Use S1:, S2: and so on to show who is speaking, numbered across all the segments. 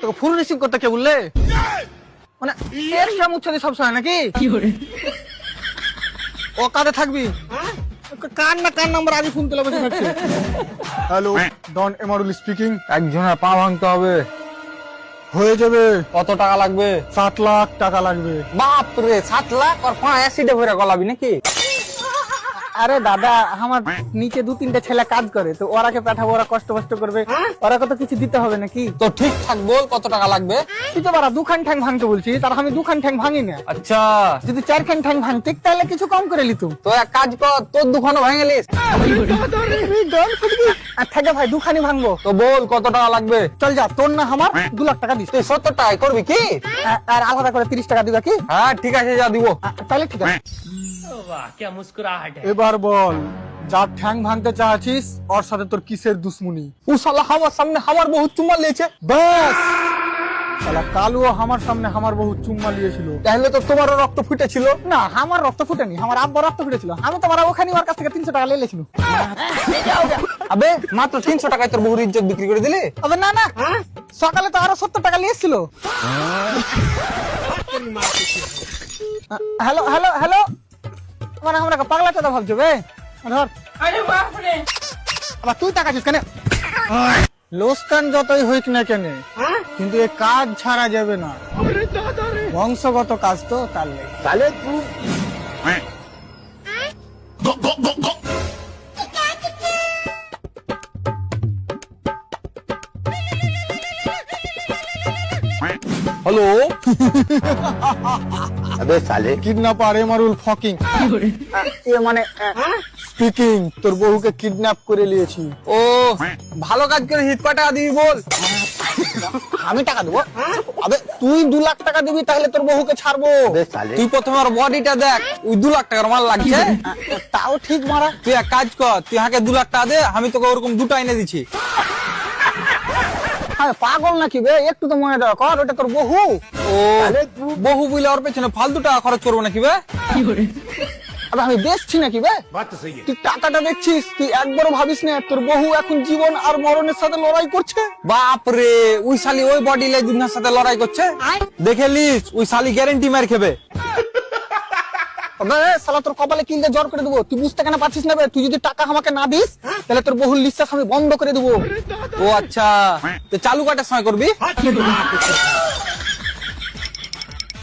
S1: তোকে ফুল রিসিভ করতে কে বললে? মানে এর সাম উচ্ছাদি সবসময় নাকি? ও কাঁধে থাকবি? কার না কার নাম্বার আগে ফোন তুলে বসে থাকছে। হ্যালো, ডন এমারুল স্পিকিং।
S2: একজনের পা ভাঙতে হবে,
S1: হয়ে যাবে।
S2: কত টাকা লাগবে?
S1: 7 লাখ টাকা লাগবে।
S2: বাপ রে, 7 লাখ আর পা অ্যাসিডে ভরে গলাবি নাকি?
S1: আরে দাদা, আমার নিচে 2-3টা ছেলে কাজ করে, তো ওরাকে পাঠাবো, ওরা কষ্ট করবে, ওরা কত কিছু দিতে হবে নাকি?
S2: তো ঠিকঠাক বল কত টাকা লাগবে।
S1: তুই তো বারা 2খান ঠ্যাং ভাঙতে বলছিস, তার আমি 2খান ঠ্যাং ভাঙি না।
S2: আচ্ছা,
S1: যদি 4খান ঠ্যাং ভাঙতে তাহলে কিছু কম করে লিতুম।
S2: তো এক কাজ কর, তোর দুখানো ভেঙে লিস।
S1: থাকে ভাই, 2খানি ভাঙবো।
S2: তো বল কত টাকা লাগবে।
S1: চল যা, তোর না আমার 2 লাখ টাকা দিস।
S2: তুই 70 টাকায় করবি কি?
S1: আর আলাদা করে 30 টাকা দিবা কি?
S2: হ্যাঁ ঠিক আছে, যা দিব।
S1: তাহলে ঠিক আছে। এবার বল, যা ঠ্যাং ভাঙতে চাচ্ছিস ওর সাথে তোর কিসের দুশ্মনী?
S2: ও শালা আমার সামনে আমার বহুত চুমা লিয়েছে।
S1: বাস শালা কালুও আমার সামনে আমার বহু চুম্মা লিয়েছিল।
S2: তাহলে তো তোমারও রক্ত ফুটেছিল।
S1: না, আমার রক্ত ফুটেনি, আমার আব্বার রক্ত ফুটেছিল। আমি তো মারা ওখানে ওর কাছ থেকে 300 টাকা লেলেছিল।
S2: আবে মাত্র 300 টাকায় তোর বহুর ইজ্জত বিক্রি করে দিলি?
S1: আবে না না, সকালে তো আরো 70 টাকা লিয়েছিল। হ্যালো হ্যালো হ্যালো, মানে আমরা পাগলা চাঁদা ভাবছো বে? ধর। আরে বাপ রে, আবার তুই তাকাছিস কেন? লোসকান যতই হইক না কেন, কিন্তু এই কাজ ছাড়া যাবে না। বংশগত কাজ তো, তার লেগে।
S2: তাহলে তুই হ্যালো। আবে সালে
S1: কিডন্যাপার এমারুল ফকিং, মানে স্পিকিং, তোর বহুকে কিডন্যাপ করে নিয়েছি।
S2: ও ভালো কাজ করে হিট কটা দিবি বল।
S1: আমি টাকা দেবো? আবে তুই 2 লাখ টাকা দিবি, তাহলে তোর বহুকে ছাড়বো।
S2: তুই প্রথমে ওর বডিটা দেখ, ওই 2 লাখ টাকার মাল লাগছে।
S1: তাও ঠিক মারা।
S2: তুই এক কাজ কর, তুই হাকে 2 লাখ টাকা দে, আমি তোকে ওরকম 2টা এনে দিচ্ছি।
S1: হ্যাঁ, পাগল নাকি বে? একটু তো মনে দেওয়া কর, ওটা তোর বহু।
S2: ও বহু বুঝলে ওর পেছনে ফালতু টাকা খরচ করবো নাকি বে?
S1: আবে আমি দেখছি নাকি বে? তুই টাকাটা দেখছিস, তুই একবারও ভাবিস না তোর বহু এখন জীবন আর মরণের সাথে লড়াই করছে।
S2: বাপ রে, ওই শালি ওই বডি লাই দুনিয়ার সাথে লড়াই করছে। দেখে লিস, ওই শালি গ্যারেন্টি মার খেবে।
S1: আবে শালা তোর কপালে কিল দিয়ে জ্বর করে দেবো। তুই বুঝতে কেন পারছিস না বে? তুই যদি টাকা আমাকে না দিস, তাহলে তোর বহুর নিঃশ্বাস আমি বন্ধ করে দেবো।
S2: ও আচ্ছা, তো চালু কাটার সময় করবি?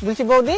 S1: বলছি বৌদি,